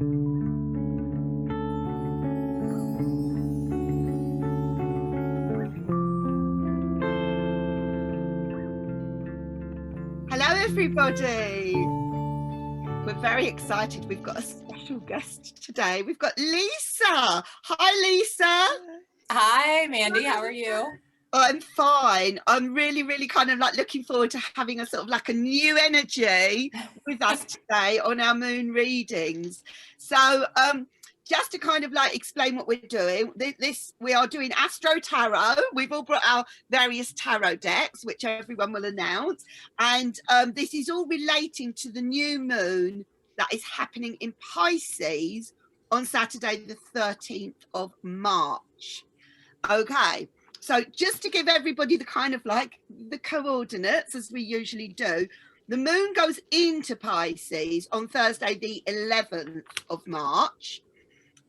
Hello, everybody. We're very excited. We've got a special guest today. We've got Lisa. Hi, Lisa. Hi, Mandy. How are you? I'm fine. I'm really, really kind of like looking forward to having a sort of like a new energy with us today on our moon readings. So, just to kind of like explain what we're doing, we are doing Astro-Tarot. We've all brought our various tarot decks, which everyone will announce. And this is all relating to the new moon that is happening in Pisces on Saturday, the 13th of March. Okay. So just to give everybody the kind of like the coordinates, as we usually do, the moon goes into Pisces on Thursday, the 11th of March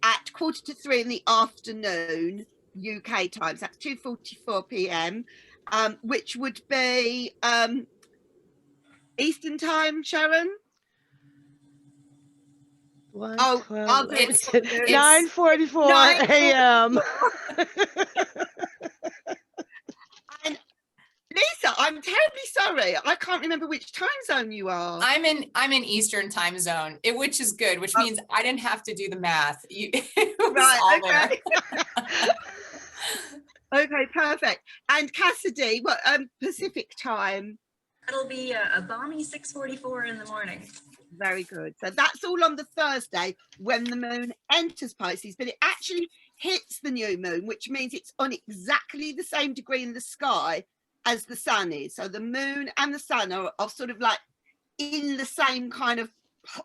at 2:45 in the afternoon, UK time. So that's 2:44 p.m., which would be Eastern time, Sharon? It's 9:44 a.m. And Lisa, I'm terribly sorry. I can't remember which time zone you are. I'm in Eastern time zone, which is good, which means I didn't have to do the math. Right, okay. Okay, perfect. And Cassidy, what Pacific time? It'll be a balmy 6:44 in the morning. Very good. So that's all on the Thursday when the moon enters Pisces, but it actually hits the new moon, which means it's on exactly the same degree in the sky as the sun is. So the moon and the sun are sort of like in the same kind of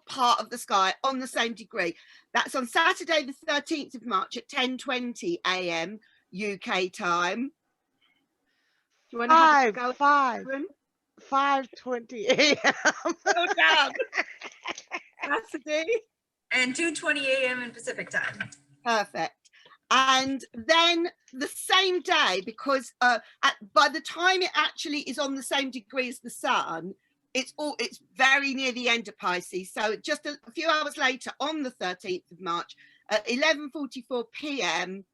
part of the sky on the same degree. That's on Saturday, the 13th of March at 10:20 a.m. UK time. Do you want to have a go? 5:20 a.m. Well done. Cassidy. And 2:20 a.m. in Pacific time. Perfect. And then the same day, because by the time it actually is on the same degree as the sun, it's very near the end of Pisces. So just a few hours later, on the 13th of March, at 11:44 p.m.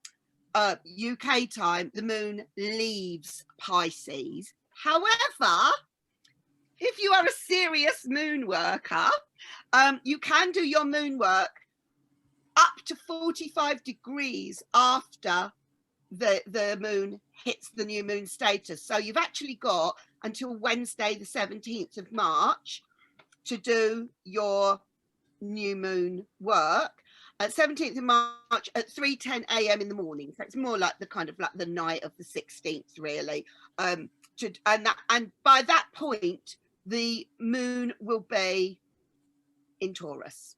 UK time, the moon leaves Pisces. However, if you are a serious moon worker, you can do your moon work up to 45 degrees after the moon hits the new moon status. So you've actually got until Wednesday, the 17th of March to do your new moon work. At 17th of March at 3:10 a.m. in the morning. So it's more like the kind of like the night of the 16th, really. And by that point, the moon will be in Taurus.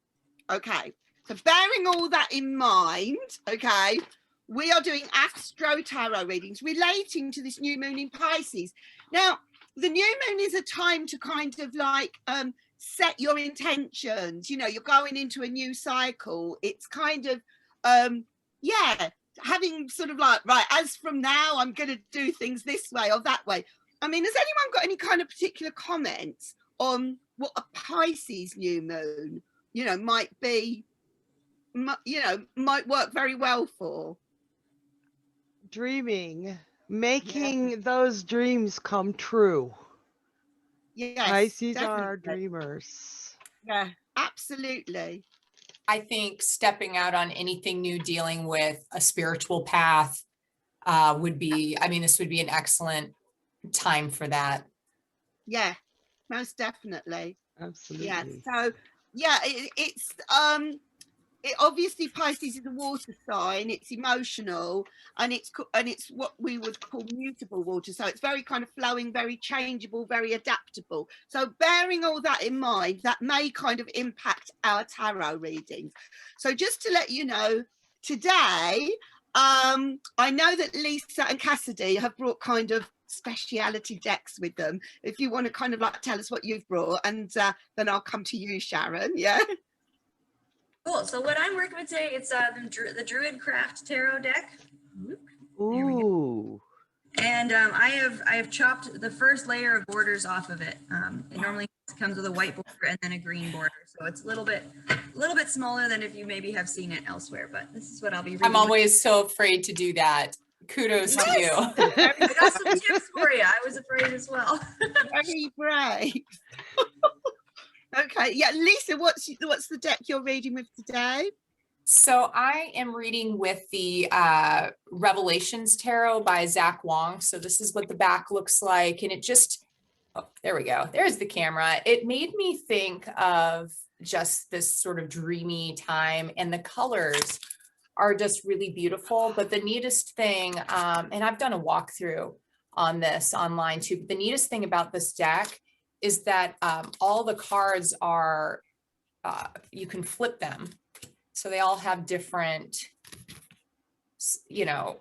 Okay. So bearing all that in mind, okay, we are doing Astro-Tarot readings relating to this new moon in Pisces. Now, the new moon is a time to kind of like set your intentions. You know, you're going into a new cycle. It's kind of, having sort of like, right, as from now, I'm going to do things this way or that way. I mean, has anyone got any kind of particular comments on what a Pisces new moon, you know, might be? Might work very well for? Dreaming, making those dreams come true. Yes, Pisces definitely. are dreamers. Yeah, absolutely. I think stepping out on anything new, dealing with a spiritual path would be, I mean, this would be an excellent time for that. Yeah, most definitely. Absolutely. Yeah, so yeah, it obviously Pisces is a water sign. It's emotional, and it's what we would call mutable water. So it's very kind of flowing, very changeable, very adaptable. So bearing all that in mind, that may kind of impact our tarot readings. So just to let you know, today, I know that Lisa and Cassidy have brought kind of speciality decks with them. If you want to kind of like tell us what you've brought, and then I'll come to you, Sharon. Yeah. Cool. So what I'm working with today, it's the Druid Craft Tarot deck. Ooh. And I have chopped the first layer of borders off of it. It normally It comes with a white border and then a green border. So it's a little bit smaller than if you maybe have seen it elsewhere, but this is what I'll be reading. I'm always so afraid to do that. Kudos to you. I got some tips for you. I was afraid as well. Very brave. Okay, yeah, Lisa, what's the deck you're reading with today? So I am reading with the Revelations Tarot by Zach Wong. So this is what the back looks like. And it just, oh, there we go. There's the camera. It made me think of just this sort of dreamy time, and the colors are just really beautiful. But the neatest thing, and I've done a walkthrough on this online too, but the neatest thing about this deck is that all the cards are, you can flip them. So they all have different, you know,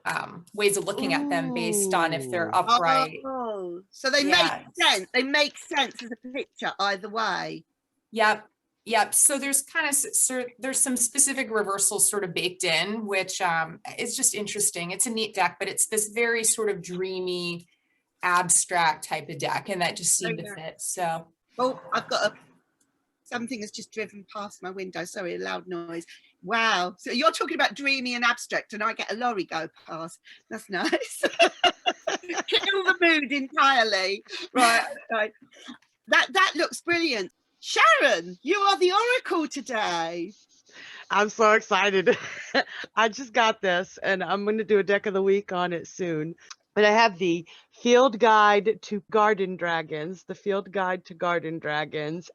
ways of looking at them based on if they're upright. Oh, so they make sense. They make sense as a picture either way. Yep. Yep. So there's kind of, there's some specific reversals sort of baked in, which is just interesting. It's a neat deck, but it's this very sort of dreamy, abstract type of deck. And that just seemed to fit. So. Oh, I've got something has just driven past my window. Sorry, a loud noise. Wow. So you're talking about dreamy and abstract, and I get a lorry go past. That's nice. Kill the mood entirely. Right. That looks brilliant. Sharon, you are the oracle today. I'm so excited. I just got this, and I'm going to do a deck of the week on it soon. But I have the Field Guide to Garden Dragons,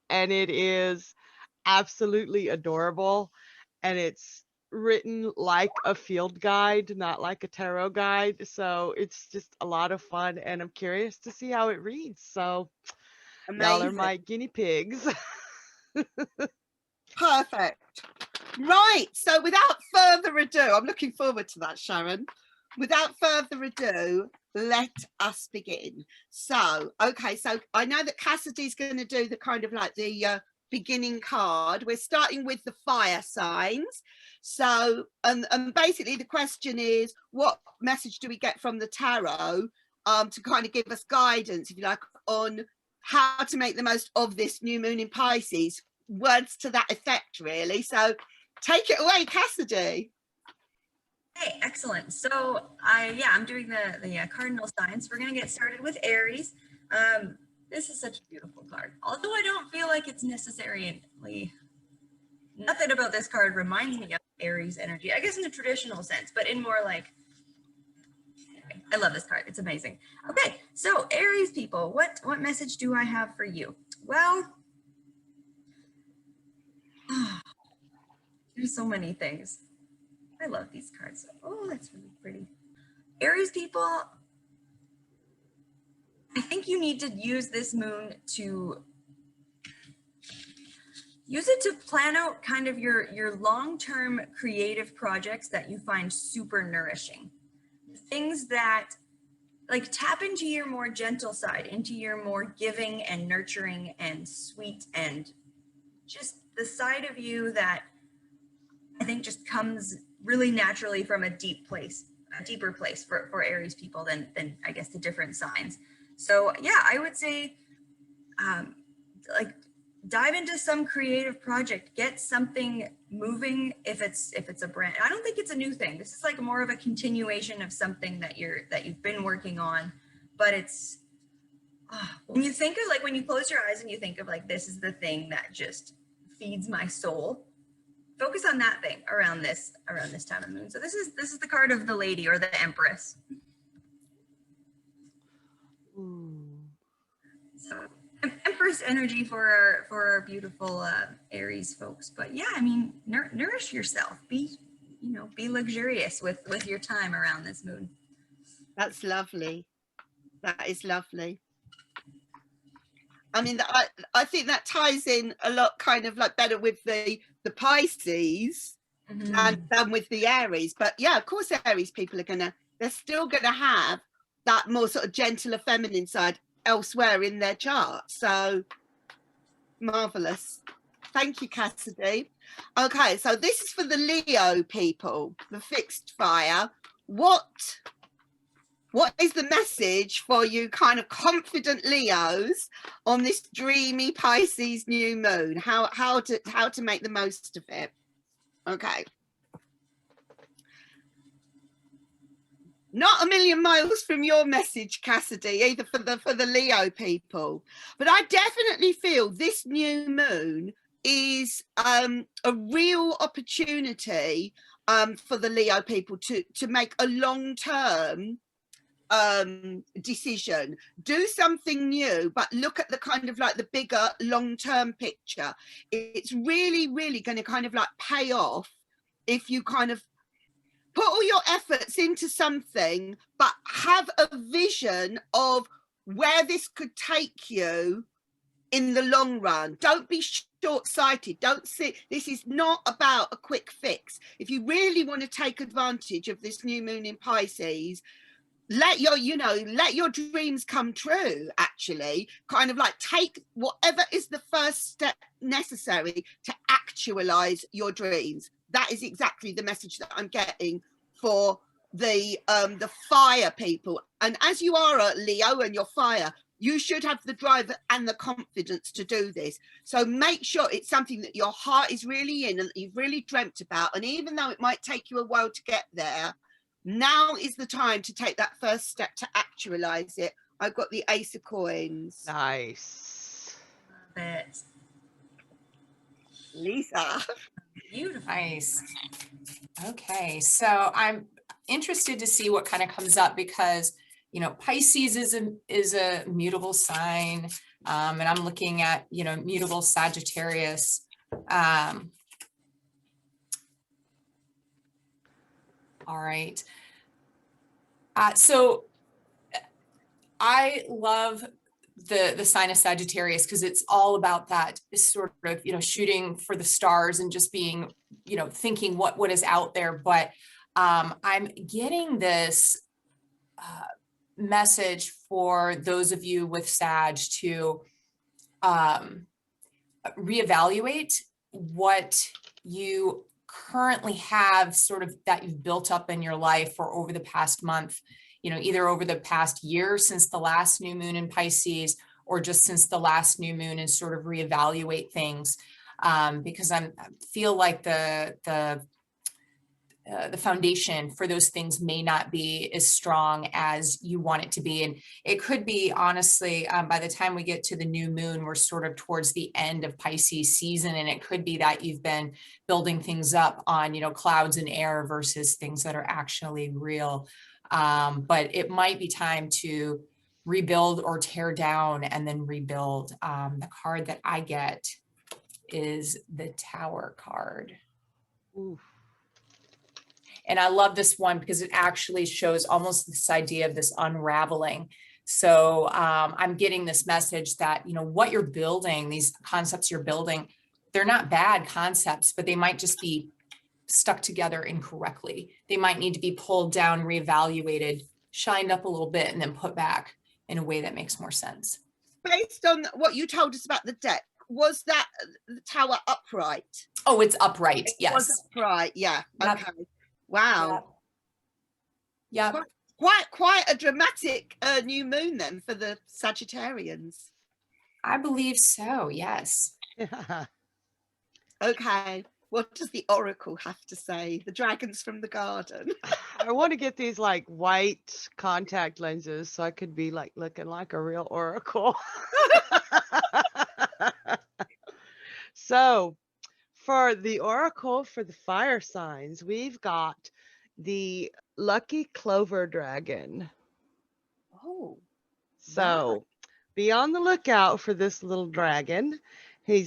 and it is absolutely adorable. And it's written like a field guide, not like a tarot guide. So it's just a lot of fun, and I'm curious to see how it reads. So y'all are my guinea pigs. Perfect. Right. So without further ado, I'm looking forward to that, Sharon. Without further ado, let us begin. So, okay, so I know that Cassidy's going to do the kind of like the beginning card. We're starting with the fire signs. So, and basically the question is, what message do we get from the tarot to kind of give us guidance, if you like, on how to make the most of this new moon in Pisces? Words to that effect, really. So take it away, Cassidy. Hey, excellent. So I'm doing the cardinal signs. We're going to get started with Aries. This is such a beautiful card. Although I don't feel like it's necessarily, nothing about this card reminds me of Aries energy, I guess in a traditional sense, but in more like, I love this card. It's amazing. Okay, so Aries people, what message do I have for you? Well, there's so many things. I love these cards. Oh, that's really pretty. Aries people, I think you need to use this moon to use it to plan out kind of your long-term creative projects that you find super nourishing. Things that like tap into your more gentle side, into your more giving and nurturing and sweet, and just the side of you that I think just comes really naturally from a deep place, a deeper place for Aries people than I guess the different signs. So yeah, I would say like dive into some creative project, get something moving. If it's a brand, I don't think it's a new thing. This is like more of a continuation of something that you've been working on. But it's when you think of like, when you close your eyes and you think of like, this is the thing that just feeds my soul, focus on that thing around this time of moon. So this is the card of the Lady, or the Empress. So Empress energy for our beautiful Aries folks. But yeah, I mean, nourish yourself. Be luxurious with your time around this moon. That's lovely. That is lovely. I mean, I think that ties in a lot, kind of like better with the Pisces than with the Aries. But yeah, of course, Aries people they're still gonna have that more sort of gentler feminine side elsewhere in their chart. So marvelous. Thank you, Cassidy. Okay, so this is for the Leo people, the fixed fire. What what is the message for you kind of confident Leos on this dreamy Pisces new moon? How to make the most of it? Okay. Not a million miles from your message, Cassidy, either for the Leo people, but I definitely feel this new moon is a real opportunity for the Leo people to make a long-term decision, do something new, but look at the kind of like the bigger long-term picture. It's really going to kind of like pay off if you kind of put all your efforts into something, but have a vision of where this could take you in the long run. Don't be short-sighted. Don't see, this is not about a quick fix. If you really want to take advantage of this new moon in Pisces, let your dreams come true. Actually, kind of like take whatever is the first step necessary to actualize your dreams. That is exactly the message that I'm getting for the fire people. And as you are a Leo and you're fire, you should have the drive and the confidence to do this. So make sure it's something that your heart is really in and you've really dreamt about. And even though it might take you a while to get there, now is the time to take that first step to actualize it. I've got the Ace of Coins. Nice. Love it. Lisa. Beautiful. Nice. Okay, so I'm interested to see what kind of comes up because, you know, Pisces is a mutable sign, and I'm looking at, you know, mutable Sagittarius. All right. So I love the sign of Sagittarius because it's all about that sort of, you know, shooting for the stars and just being, you know, thinking what is out there. But I'm getting this message for those of you with Sag to reevaluate what you currently have sort of that you've built up in your life or over the past month, you know, either over the past year since the last new moon in Pisces or just since the last new moon, and sort of reevaluate things, because I feel like the foundation for those things may not be as strong as you want it to be. And it could be, honestly, by the time we get to the new moon, we're sort of towards the end of Pisces season. And it could be that you've been building things up on, you know, clouds and air versus things that are actually real. But it might be time to rebuild or tear down and then rebuild. The card that I get is the Tower card. Ooh. And I love this one because it actually shows almost this idea of this unraveling. So I'm getting this message that, you know, what you're building, these concepts you're building, they're not bad concepts, but they might just be stuck together incorrectly. They might need to be pulled down, reevaluated, shined up a little bit, and then put back in a way that makes more sense. Based on what you told us about the deck, was that the tower upright? Oh, it's upright. It Yes. was upright. Yeah. Yep. Okay. Wow. Yep. Quite a dramatic new moon then for the Sagittarians. I believe so. Yes. Yeah. Okay. What does the oracle have to say? The dragons from the garden. I want to get these like white contact lenses so I could be like looking like a real oracle. So for the oracle for the fire signs, we've got the lucky clover dragon. Oh. So be on the lookout for this little dragon. He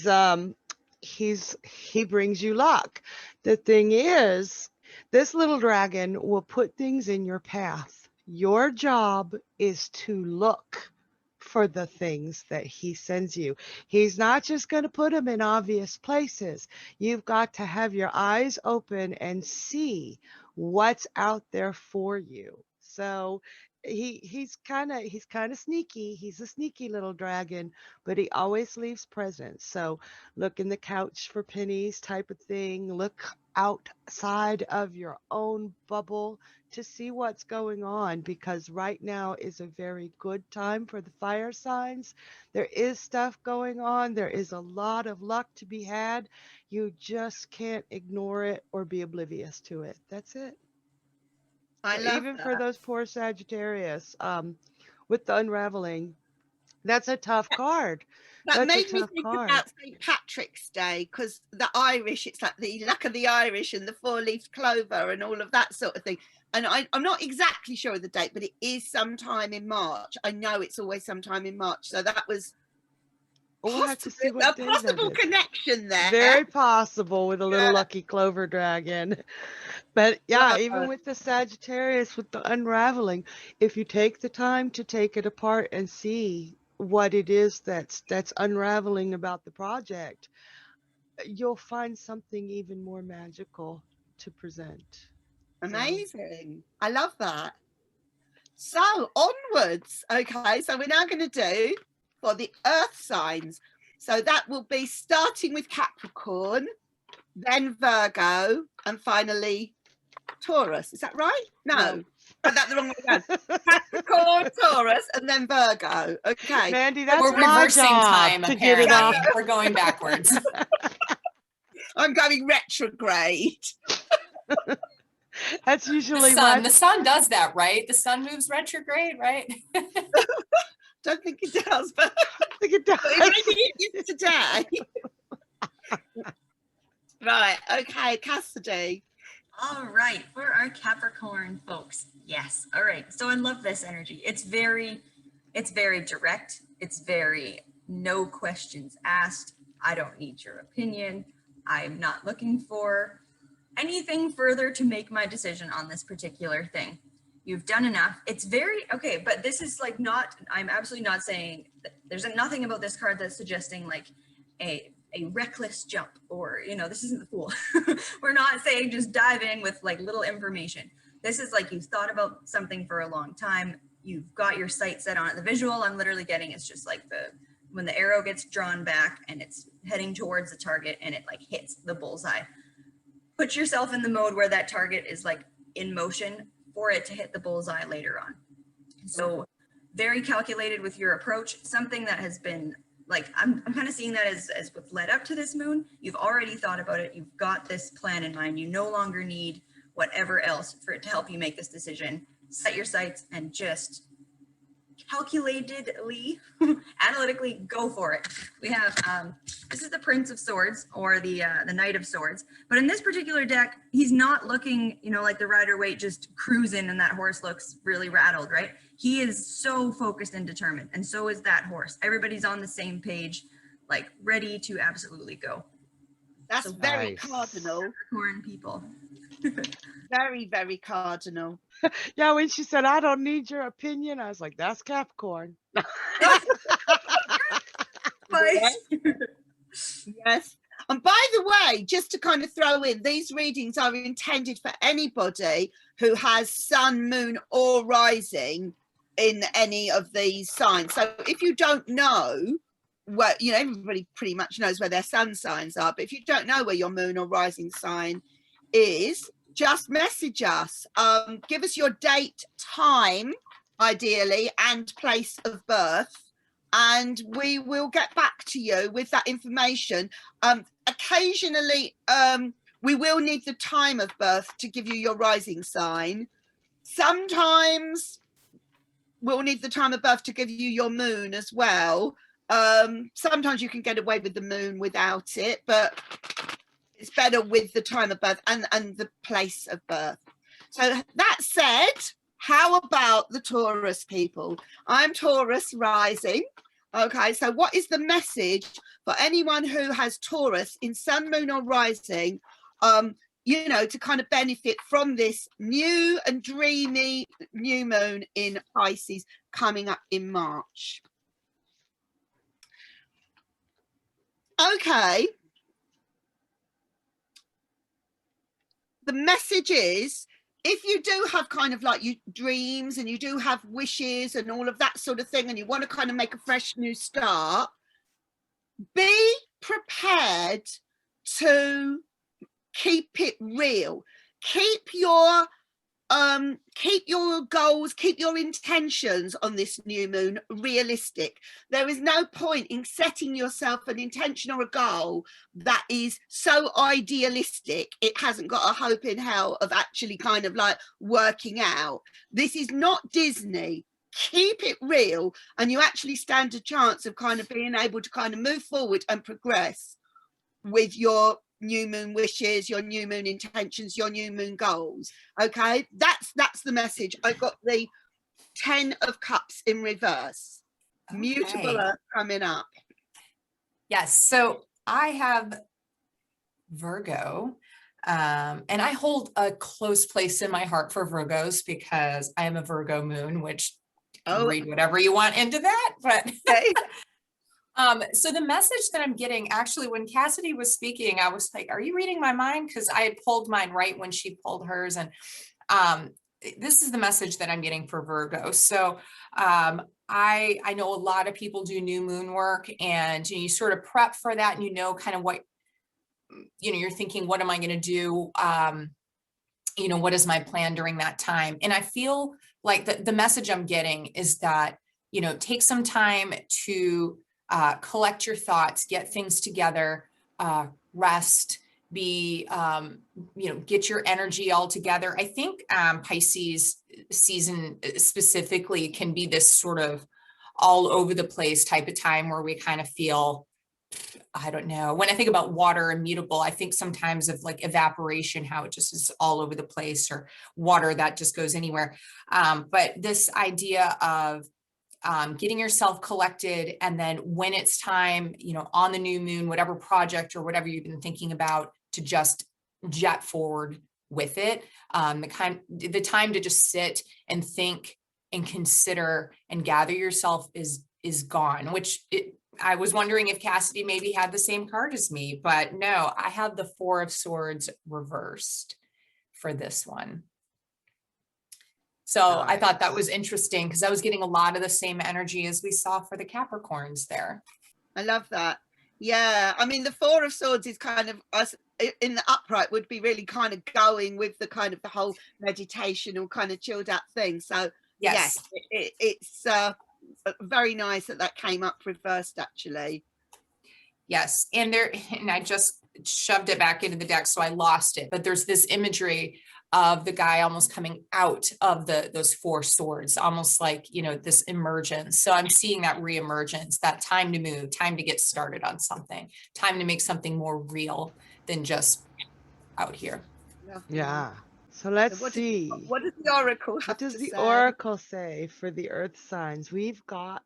brings you luck. The thing is, this little dragon will put things in your path. Your job is to look for the things that he sends you. He's not just going to put them in obvious places. You've got to have your eyes open and see what's out there for you. So he's kind of sneaky. He's a sneaky little dragon, but he always leaves presents. So look in the couch for pennies type of thing. Look outside of your own bubble to see what's going on, because right now is a very good time for the fire signs. There is stuff going on. There is a lot of luck to be had. You just can't ignore it or be oblivious to it. That's it. I So love even for that. those poor Sagittarius, with the unraveling, that's a tough card. That That's a made me tough think card. about St. Patrick's Day, because the Irish, it's like the luck of the Irish and the four-leaf clover and all of that sort of thing. And I'm not exactly sure of the date, but it is sometime in March. I know it's always sometime in March. So that was We'll have to see a what day that possible is. connection there. Very possible with a little Yeah. lucky clover dragon. But yeah, Love even it. with the Sagittarius, with the unraveling, if you take the time to take it apart and see what it is that's unraveling about the project, you'll find something even more magical to present. Amazing. I love that. So onwards. Okay, so we're now going to do for the earth signs. So that will be starting with Capricorn, then Virgo, and finally Taurus. Is that right? No. Got that the wrong way around. Capricorn, Taurus, and then Virgo. Okay. Mandy, that's We're my reversing job time, to get it apparently. off. We're going backwards. I'm going retrograde. That's The usually sun does that, right? The sun moves retrograde, right? Don't think it does, but I think it does. maybe it is today. Right. Okay, Cassidy. All right, for our Capricorn folks. Yes. All right. So I love this energy. It's very direct. It's very no questions asked. I don't need your opinion. I'm not looking for anything further to make my decision on this particular thing. You've done enough. It's very okay, but this is like not, I'm absolutely not saying that there's nothing about this card that's suggesting like a reckless jump, or, you know, this isn't the Fool. We're not saying just dive in with like little information. This is like you've thought about something for a long time. You've got your sight set on it. The visual I'm literally getting is just like when the arrow gets drawn back and it's heading towards the target and it like hits the bullseye. Put yourself in the mode where that target is like in motion for it to hit the bullseye later on. So very calculated with your approach, something that has been like, I'm kind of seeing that as what's led up to this moon. You've already thought about it. You've got this plan in mind. You no longer need whatever else for it to help you make this decision. Set your sights and just calculatedly, analytically go for it. We have, this is the Prince of Swords, or the Knight of Swords. But in this particular deck, he's not looking, you know, like the Rider-Waite just cruising and that horse looks really rattled, right? He is so focused and determined, and so is that horse. Everybody's on the same page, like ready to absolutely go. That's So very nice. cardinal. Capricorn people. Very, very cardinal. Yeah, when she said, I don't need your opinion, I was like, that's Capricorn. But Yes. And by the way, just to kind of throw in, these readings are intended for anybody who has sun, moon, or rising in any of these signs. So if you don't know where, you know, everybody pretty much knows where their sun signs are, but if you don't know where your moon or rising sign is, just message us. Give us your date, time, ideally, and place of birth, and we will get back to you with that information. Occasionally, we will need the time of birth to give you your rising sign. Sometimes we'll need the time of birth to give you your moon as well. Sometimes you can get away with the moon without it, but it's better with the time of birth and the place of birth. So that said, how about the Taurus people? I'm Taurus rising. Okay, so what is the message for anyone who has Taurus in sun, moon, or rising, you know, to kind of benefit from this new and dreamy new moon in Pisces coming up in March? Okay. The message is, if you do have kind of like dreams and you do have wishes and all of that sort of thing, and you want to kind of make a fresh new start, be prepared to keep it real. Keep your goals, keep your intentions on this new moon realistic. There is no point in setting yourself an intention or a goal that is so idealistic it hasn't got a hope in hell of actually kind of like working out. This is not Disney. Keep it real, and you actually stand a chance of kind of being able to kind of move forward and progress with your new moon wishes, your new moon intentions, your new moon goals. Okay, that's the message. I got the 10 of Cups in reverse. Mutable Okay. Earth coming up. Yes, so I have Virgo, and I hold a close place in my heart for Virgos because I am a Virgo moon, which you can read whatever you want into that, but Okay. so the message that I'm getting, actually, when Cassidy was speaking, I was like, are you reading my mind? Because I had pulled mine right when she pulled hers. And this is the message that I'm getting for Virgo. So I know a lot of people do new moon work, and you sort of prep for that, and kind of what, you're thinking, what am I going to do? What is my plan during that time? And I feel like the message I'm getting is that, take some time to collect your thoughts, get things together, rest, get your energy all together. I think Pisces season specifically can be this sort of all over the place type of time where we kind of feel, I don't know. When I think about water immutable, I think sometimes of like evaporation, how it just is all over the place, or water that just goes anywhere. But this idea of getting yourself collected, and then when it's time, on the new moon, whatever project or whatever you've been thinking about, to just jet forward with it. The time to just sit and think and consider and gather yourself is gone, I was wondering if Cassidy maybe had the same card as me, but no, I have the 4 of Swords reversed for this one. So I thought that was interesting because I was getting a lot of the same energy as we saw for the Capricorns there. I love that. Yeah, I mean, the 4 of Swords is kind of us in the upright would be really kind of going with the kind of the whole meditation or kind of chilled out thing. So yes, it's very nice that came up reversed, actually. Yes, and I just shoved it back into the deck, so I lost it. But there's this imagery of the guy almost coming out of those 4 swords, almost like, this emergence. So I'm seeing that reemergence, that time to move, time to get started on something, time to make something more real than just out here. Yeah. So let's see. What does the Oracle have to say? What does the Oracle say for the Earth signs? We've got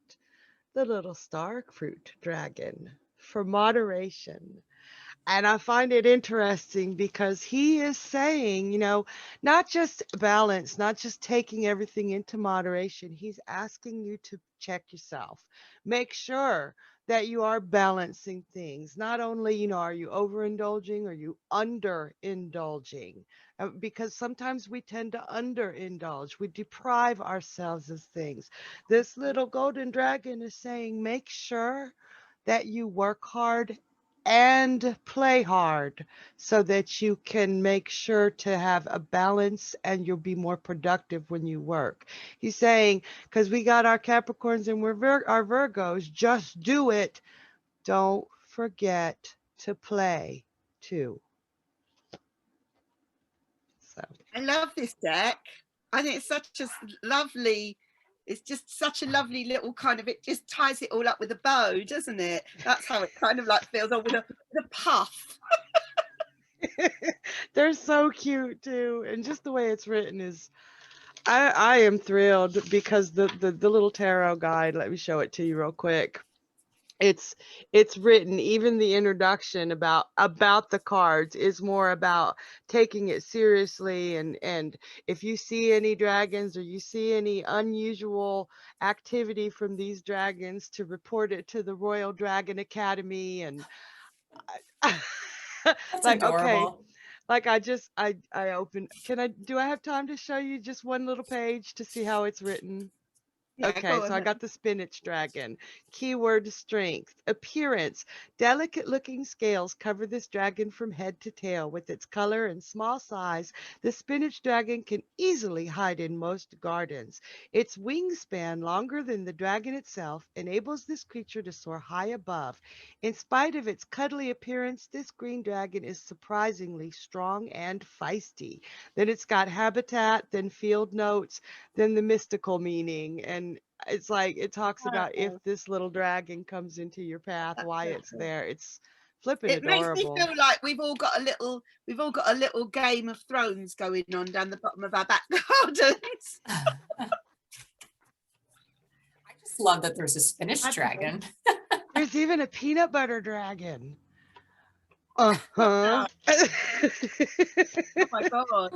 the little star fruit dragon for moderation. And I find it interesting because he is saying, not just balance, not just taking everything into moderation. He's asking you to check yourself. Make sure that you are balancing things. Not only, are you overindulging or you underindulging? Because sometimes we tend to underindulge. We deprive ourselves of things. This little golden dragon is saying, make sure that you work hard and play hard so that you can make sure to have a balance and you'll be more productive when you work. He's saying, because we got our Capricorns and we're our Virgos, just do it. Don't forget to play too. So I love this deck. I think it's such a lovely, it's just such a lovely little kind of, it just ties it all up with a bow, doesn't it? That's how it kind of like feels, with a puff. They're so cute too, and just the way it's written is, I am thrilled because the little tarot guide, let me show it to you real quick. It's written, even the introduction about the cards is more about taking it seriously, and if you see any dragons or you see any unusual activity from these dragons, to report it to the Royal Dragon Academy. And That's like, adorable. okay, like I opened, do I have time to show you just one little page to see how it's written? Yeah, Okay, go so I ahead. got the spinach dragon. Keyword strength. Appearance. Delicate looking scales cover this dragon from head to tail. With its color and small size, the spinach dragon can easily hide in most gardens. Its wingspan, longer than the dragon itself, enables this creature to soar high above. In spite of its cuddly appearance, this green dragon is surprisingly strong and feisty. Then it's got habitat, then field notes, then the mystical meaning. And it's like it talks about if Oh, this little dragon comes into your path, that's why so it's cool. there. It's flipping It makes me adorable. feel like we've all got a little Game of Thrones going on down the bottom of our back gardens. I just love that there's a spinach I don't know. dragon. There's even a peanut butter dragon. Uh-huh. Oh my god.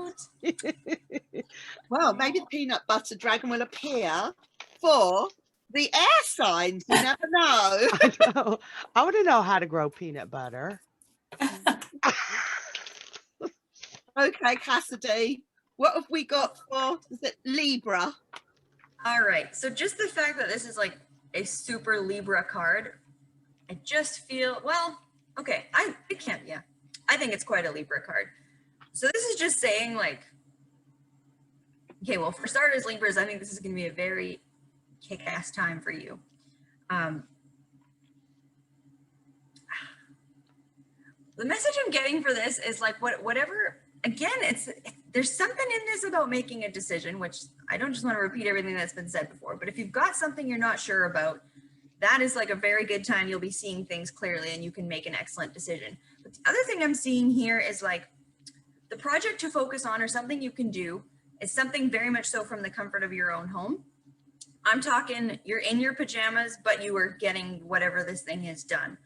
Well, maybe the peanut butter dragon will appear for the air signs. You never know. I know. I want to know how to grow peanut butter. Okay, Cassidy. What have we got for, is it Libra? All right. So just the fact that this is like a super Libra card, I just feel, well, okay, it can't, yeah. I think it's quite a Libra card. So this is just saying like, okay, well, for starters, Libras, I think this is going to be a very kick-ass time for you. The message I'm getting for this is like whatever, again, there's something in this about making a decision, which I don't just want to repeat everything that's been said before, but if you've got something you're not sure about, that is like a very good time. You'll be seeing things clearly and you can make an excellent decision. But the other thing I'm seeing here is like the project to focus on or something you can do is something very much so from the comfort of your own home. I'm talking you're in your pajamas, but you are getting whatever this thing is done.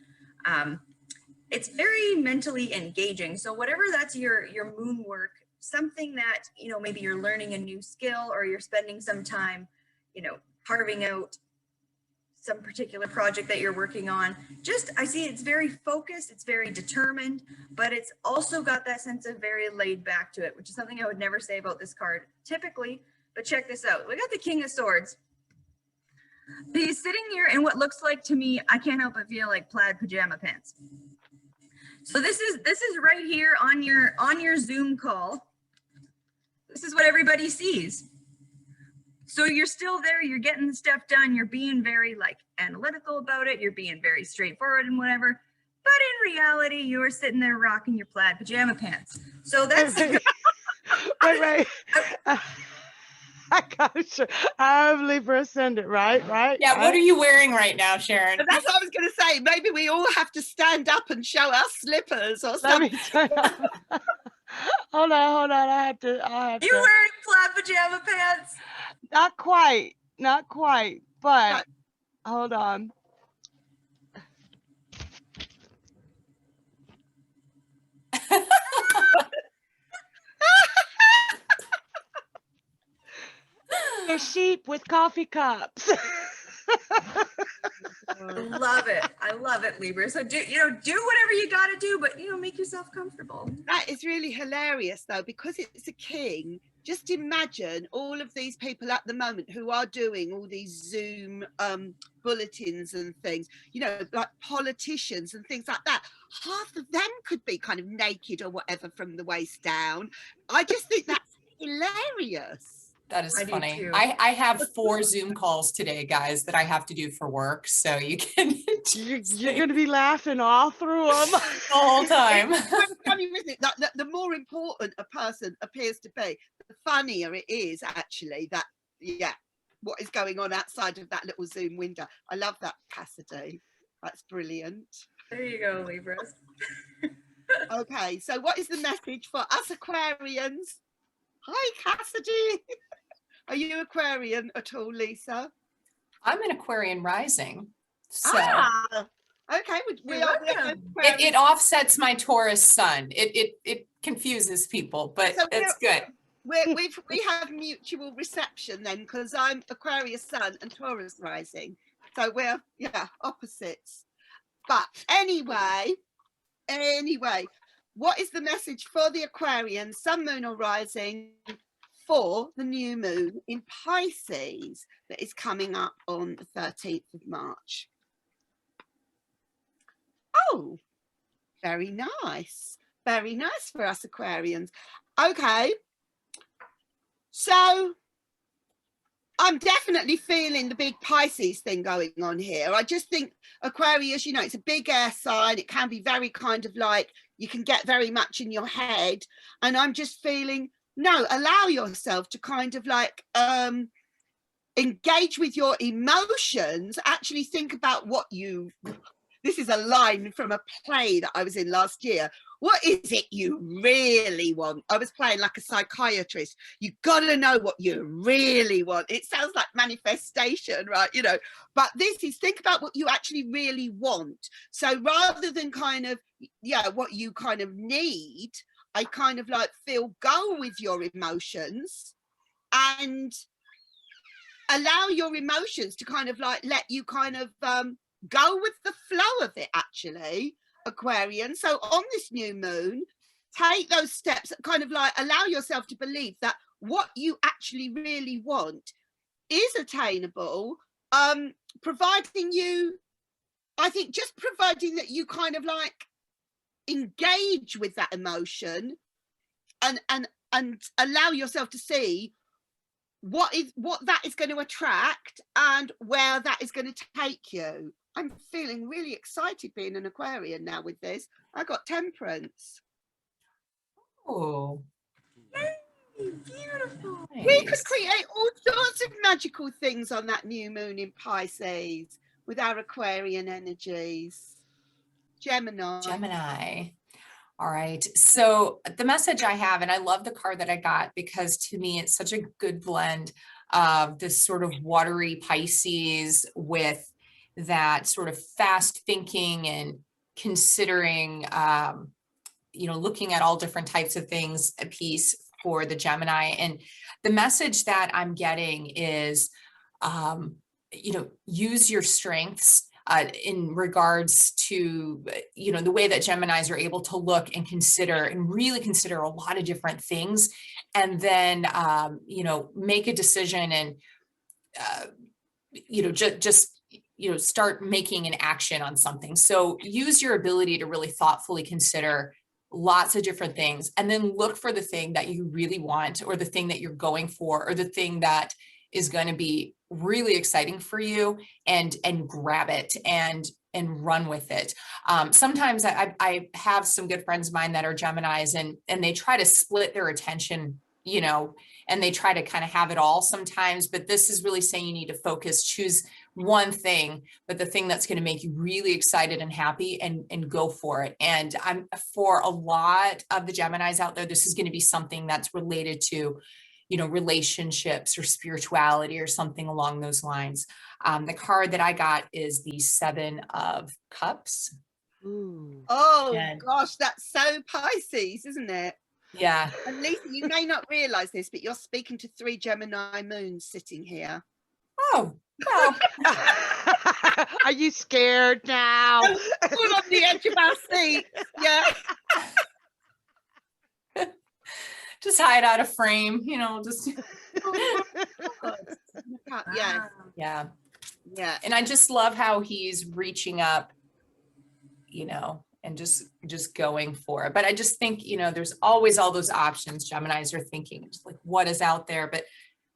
It's very mentally engaging. So whatever that's your moon work, something that, you know, maybe you're learning a new skill or you're spending some time, you know, carving out some particular project that you're working on. Just, I see it's very focused, it's very determined, but it's also got that sense of very laid back to it, which is something I would never say about this card typically, but check this out. We got the King of Swords. He's sitting here in what looks like to me, I can't help but feel like plaid pajama pants. So this is right here on your Zoom call. This is what everybody sees. So you're still there, you're getting the stuff done, you're being very like analytical about it, you're being very straightforward and whatever. But in reality, you're sitting there rocking your plaid pajama pants. So that's Wait. I got you. I'm Libra ascendant, right? Yeah, what are you wearing right now, Sharon? And that's what I was going to say. Maybe we all have to stand up and show our slippers or Let something. me turn on. Hold on. I'll have you to. wearing plaid pajama pants? Not quite, but Right. hold on. They're sheep with coffee cups. I love it, Libra. So do whatever you got to do, but make yourself comfortable. That is really hilarious, though, because it's a king. Just imagine all of these people at the moment who are doing all these Zoom bulletins and things, like politicians and things like that. Half of them could be kind of naked or whatever from the waist down. I just think that's hilarious. That is I do funny. too. I have 4 Zoom calls today, guys, that I have to do for work. So you can You're going to be laughing all through them. the whole time. It's kind of funny, isn't it? That the more important a person appears to be, the funnier it is actually that, what is going on outside of that little Zoom window. I love that, Cassidy. That's brilliant. There you go, Libras. Okay, so what is the message for us Aquarians? Hi, Cassidy. Are you Aquarian at all, Lisa? I'm an Aquarian rising. So Okay, we You're are. welcome. it offsets my Taurus sun. It confuses people, but So it's good. we have mutual reception then, because I'm Aquarius sun and Taurus rising, so we're opposites. But anyway, what is the message for the Aquarian sun, moon or rising for the new moon in Pisces that is coming up on the 13th of March. Oh, very nice. Very nice for us Aquarians. Okay. So I'm definitely feeling the big Pisces thing going on here. I just think Aquarius, you know, it's a big air sign. It can be very kind of like, you can get very much in your head. And I'm just feeling, no, allow yourself to kind of like engage with your emotions. Actually think about what you, this is a line from a play that I was in last year. What is it you really want? I was playing like a psychiatrist. You got to know what you really want. It sounds like manifestation, right? You know, but this is, think about what you actually really want. So rather than kind of, yeah, what you kind of need, I kind of like feel go with your emotions and allow your emotions to kind of like let you kind of go with the flow of it, actually, Aquarian. So on this new moon, take those steps that kind of like allow yourself to believe that what you actually really want is attainable, providing you, I think just providing that you kind of like engage with that emotion and allow yourself to see what that is going to attract and where that is going to take you. I'm feeling really excited being an Aquarian now with this. I got Temperance. Oh, Beautiful. We could nice. create all sorts of magical things on that new moon in Pisces with our Aquarian energies. Gemini. All right. So the message I have, and I love the card that I got because to me, it's such a good blend of this sort of watery Pisces with that sort of fast thinking and considering, you know, looking at all different types of things a piece for the Gemini. And the message that I'm getting is, you know, use your strengths in regards to, you know, the way that Geminis are able to look and consider and really consider a lot of different things. And then, you know, make a decision and, you know, just, you know, start making an action on something. So use your ability to really thoughtfully consider lots of different things and then look for the thing that you really want or the thing that you're going for or the thing that is going to be really exciting for you and grab it and run with it. Sometimes I have some good friends of mine that are Geminis and they try to split their attention, you know, and they try to kind of have it all sometimes, but this is really saying you need to focus, choose one thing, but the thing that's going to make you really excited and happy and go for it. And I'm for a lot of the Geminis out there, this is going to be something that's related to, you know, relationships or spirituality or something along those lines. The card that I got is the 7 of Cups. Ooh. Oh And- gosh, that's so Pisces, isn't it? Yeah. And Lisa, you may not realize this, but you're speaking to 3 Gemini moons sitting here. Oh, well, Are you scared now? All on the edge of our seat. Yeah. just hide out of frame, you know, just, Yeah. yeah. Yeah. And I just love how he's reaching up, you know, and just going for it. But I just think, you know, there's always all those options Geminis are thinking, just like what is out there, but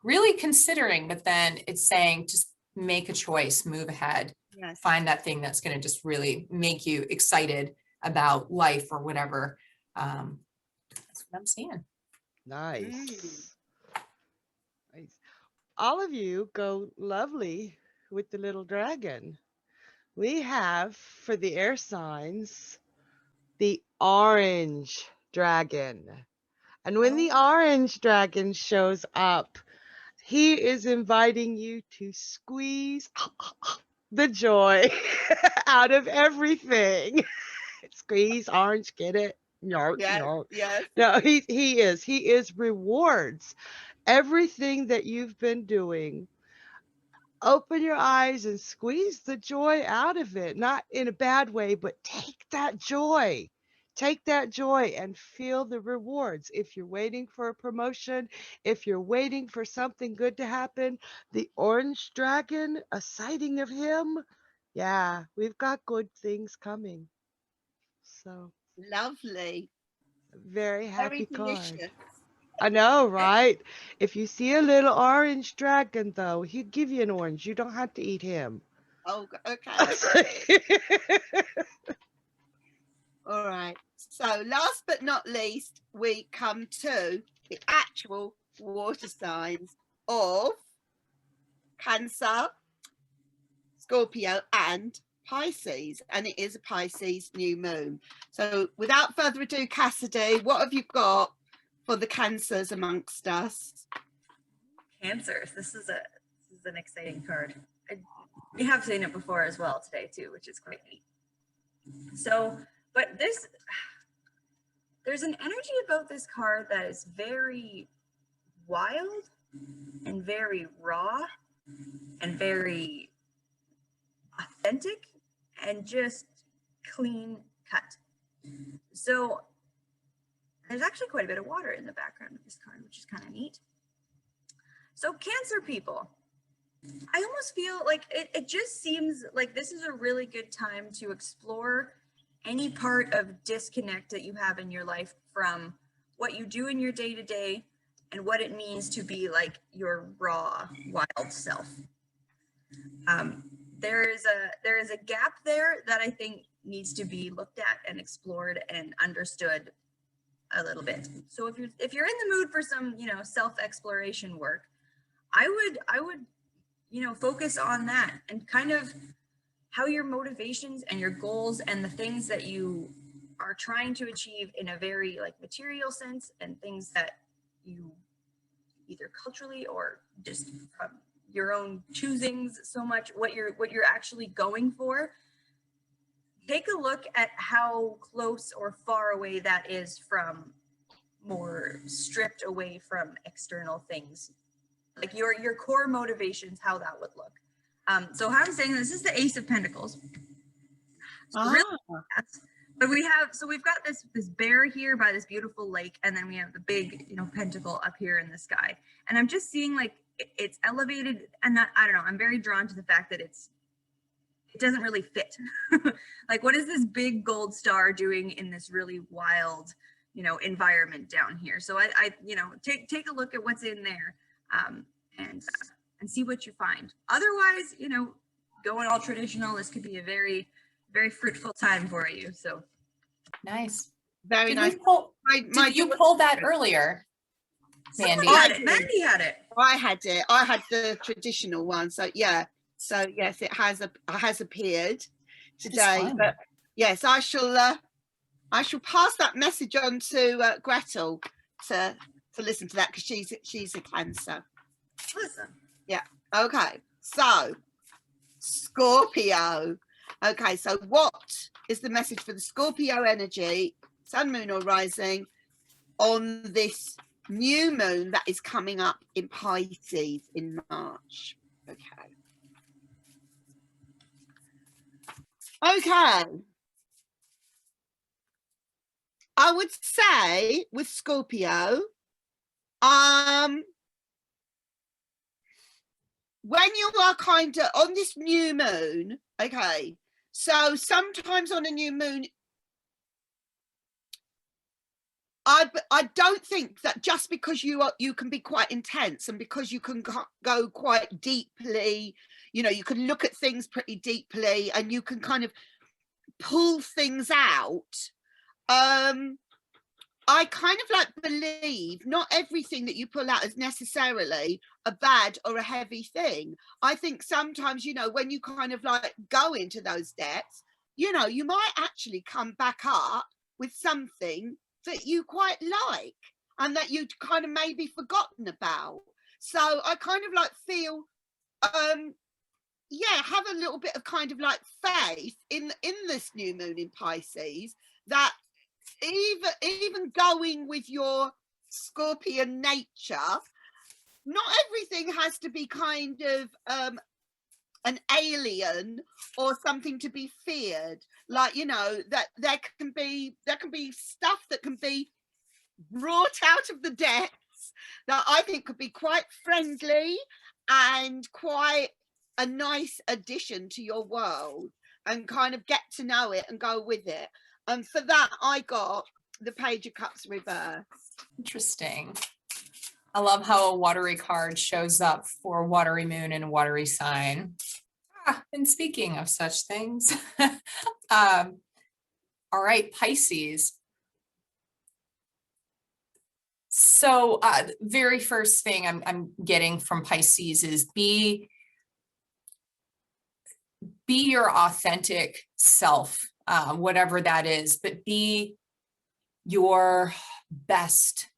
really considering, but then it's saying, just make a choice, move ahead, Yes. find that thing that's going to just really make you excited about life or whatever. That's what I'm seeing. Nice. Nice. All of you go lovely with the little dragon. We have for the air signs the orange dragon. And when the orange dragon shows up, he is inviting you to squeeze the joy out of everything. Squeeze orange, get it? Yark, Yes. yark. Yes. No, he is rewards. Everything that you've been doing, open your eyes and squeeze the joy out of it. Not in a bad way, but take that joy. take that joy and feel the rewards. If you're waiting for a promotion, if you're waiting for something good to happen, the orange dragon, a sighting of him, yeah, we've got good things coming. So Lovely. very Very happy card. delicious. I know, right? If you see a little orange dragon, though, he'll give you an orange. You don't have to eat him. Oh, okay. All right. So last but not least, we come to the actual water signs of Cancer, Scorpio, and Pisces. And it is a Pisces new moon. So without further ado, Cassidy, what have you got for the Cancers amongst us? Cancers. This is an exciting card. We have seen it before as well today too, which is quite neat. So, but there's an energy about this card that is very wild and very raw and very authentic and just clean cut. So there's actually quite a bit of water in the background of this card, which is kind of neat. So Cancer people, I almost feel like it just seems like this is a really good time to explore any part of disconnect that you have in your life from what you do in your day-to-day and what it means to be like your raw, wild self. There is a gap there that I think needs to be looked at and explored and understood a little bit. So if you're in the mood for some, self-exploration work, I would focus on that and kind of how your motivations and your goals and the things that you are trying to achieve in a very like material sense and things that you either culturally or just from your own choosings so much what you're actually going for. Take a look at how close or far away that is from more stripped away from external things. Like your core motivations, how that would look. So how I'm saying this is the Ace of Pentacles. So really, but we've got this bear here by this beautiful lake, and then we have the big, pentacle up here in the sky. And I'm just seeing like it's elevated, and I don't know. I'm very drawn to the fact that it doesn't really fit. Like, what is this big gold star doing in this really wild, environment down here? So I take a look at what's in there. And see what you find. Otherwise, going all traditional, this could be a very, very fruitful time for you. So nice. Very Did nice. Did you pull that earlier, Mandy? Mandy had it. I had it. I had the traditional one. So yeah. So yes, it has appeared today. But yes, I shall pass that message on to Gretel to listen to that, because she's a Cancer. Awesome. Yeah. Okay. So Scorpio. Okay. So what is the message for the Scorpio energy, sun, moon, or rising, on this new moon that is coming up in Pisces in March? Okay. Okay. I would say with Scorpio, when you are kind of on this new moon, okay, so sometimes on a new moon, I don't think that just because you can be quite intense and because you can go quite deeply, you can look at things pretty deeply and you can kind of pull things out. I kind of like believe not everything that you pull out is necessarily a bad or a heavy thing. I think sometimes, when you kind of like go into those depths, you might actually come back up with something that you quite like and that you'd kind of maybe forgotten about. So I kind of like feel, have a little bit of kind of like faith in this new moon in Pisces, that even going with your Scorpion nature, not everything has to be kind of an alien or something to be feared. Like, you know, that there can be stuff that can be brought out of the depths that I think could be quite friendly and quite a nice addition to your world, and kind of get to know it and go with it. And for that, I got the Page of Cups reversed. Interesting. I love how a watery card shows up for a watery moon and a watery sign. And speaking of such things, all right, Pisces. So very first thing I'm getting from Pisces is be your authentic self, whatever that is, but be your best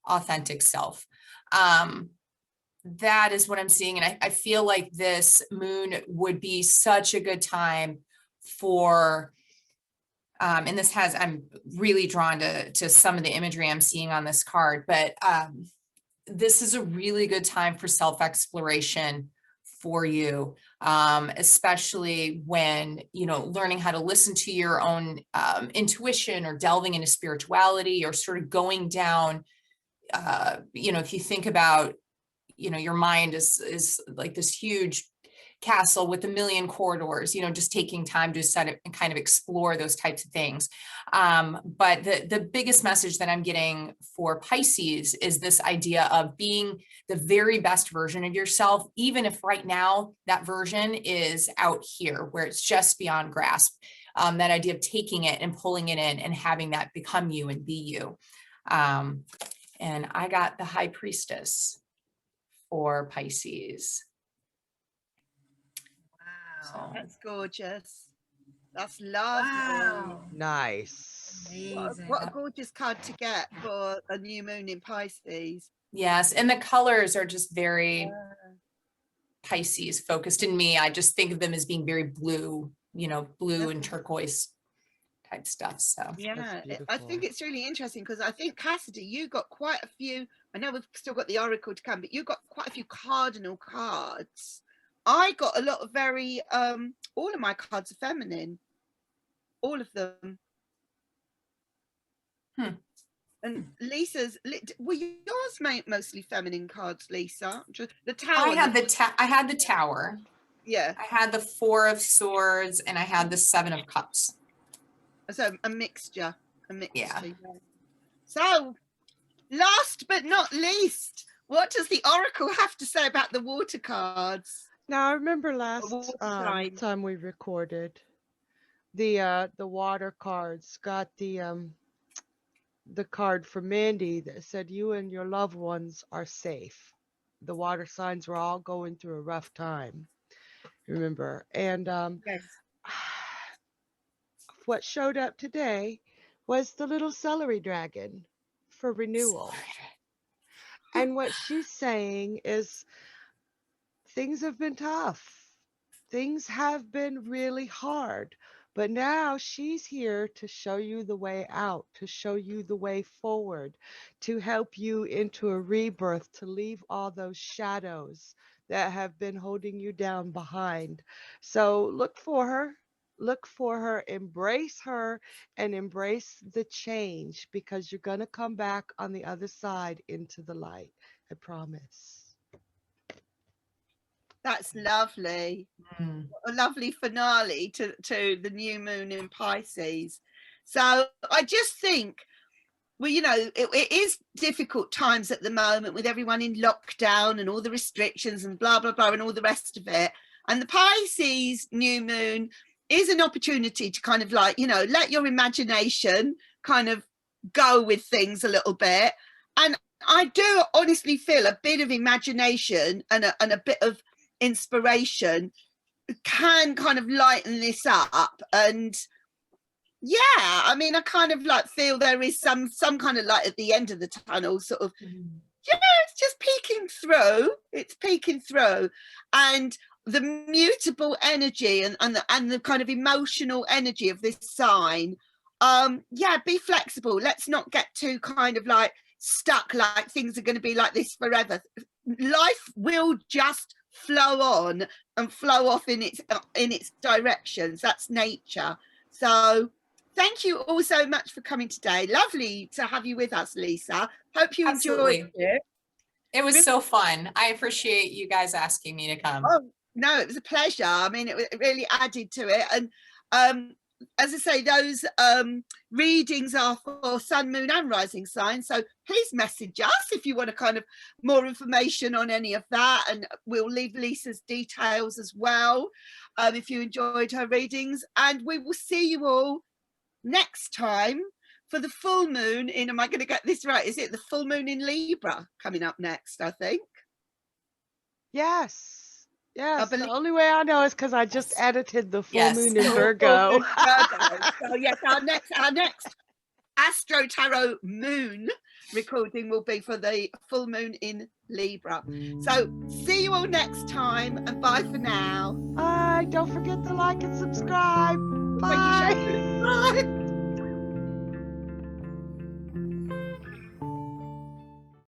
authentic self. That is what I'm seeing. And I feel like this moon would be such a good time for, and this has, I'm really drawn to some of the imagery I'm seeing on this card, but this is a really good time for self-exploration for you, especially when, you know, learning how to listen to your own intuition, or delving into spirituality, or sort of going down, you know, if you think about, you know, your mind is like this huge castle with a million corridors, you know, just taking time to set it and kind of explore those types of things. But the biggest message that I'm getting for Pisces is this idea of being the very best version of yourself, even if right now that version is out here where it's just beyond grasp. That idea of taking it and pulling it in and having that become you and be you. And I got the High Priestess for Pisces. Wow. That's gorgeous. That's lovely. Wow. Nice. Amazing. What a gorgeous card to get for a new moon in Pisces. Yes, and the colors are just very Pisces focused. In me, I just think of them as being very blue, you know, blue and turquoise type stuff. So Yeah, I beautiful. think it's really interesting because I think, Cassidy, you got quite a few. I know we've still got the Oracle to come, but you got quite a few cardinal cards. I got a lot of very all of my cards are feminine, all of them. And Lisa's, were yours mostly feminine cards, Lisa? Just the Tower. I had the Tower. Yeah. I had the Four of Swords, and I had the Seven of Cups. So a mixture. Yeah. So last but not least, what does the Oracle have to say about the water cards? Now, I remember last water sign. time we recorded, the water cards got the card from Mandy that said you and your loved ones are safe. The water signs were all going through a rough time, remember? And Yes. what showed up today was the little celery dragon for renewal. And what she's saying is things have been tough. Things have been really hard. But now she's here to show you the way out, to show you the way forward, to help you into a rebirth, to leave all those shadows that have been holding you down behind. So look for her, embrace her, and embrace the change, because you're going to come back on the other side into the light. I promise. That's lovely. A lovely finale to the new moon in Pisces. So I just think, well, you know, it is difficult times at the moment with everyone in lockdown and all the restrictions and blah, blah, blah, and all the rest of it. And the Pisces new moon is an opportunity to kind of, like, you know, let your imagination kind of go with things a little bit. And I do honestly feel a bit of imagination and a bit of inspiration can kind of lighten this up. And yeah, I mean, I kind of like feel there is some kind of light at the end of the tunnel, sort of. Yeah, it's just peeking through. It's peeking through. And the mutable energy and the kind of emotional energy of this sign, yeah, be flexible. Let's not get too kind of like stuck, like things are going to be like this forever. Life will just flow on and flow off in its directions. That's nature. So thank you all so much for coming today. Lovely to have you with us, Lisa. Hope you enjoyed it. It was so fun. I appreciate you guys asking me to come. Oh, no, it was a pleasure. I mean, it really added to it. And as I say, those readings are for sun, moon and rising signs. So please message us if you want to kind of more information on any of that. And we'll leave Lisa's details as well if you enjoyed her readings. And we will see you all next time for the full moon in, am I going to get this right? Is it the full moon in Libra coming up next, I think? Yes. Yes, believe- the only way I know is because I just edited the full Yes. moon in Virgo. So yes, our next Astro-Tarot moon recording will be for the full moon in Libra. So see you all next time, and bye for now. Bye. Don't forget to like and subscribe. Thank you, Bye. Sharon. Bye.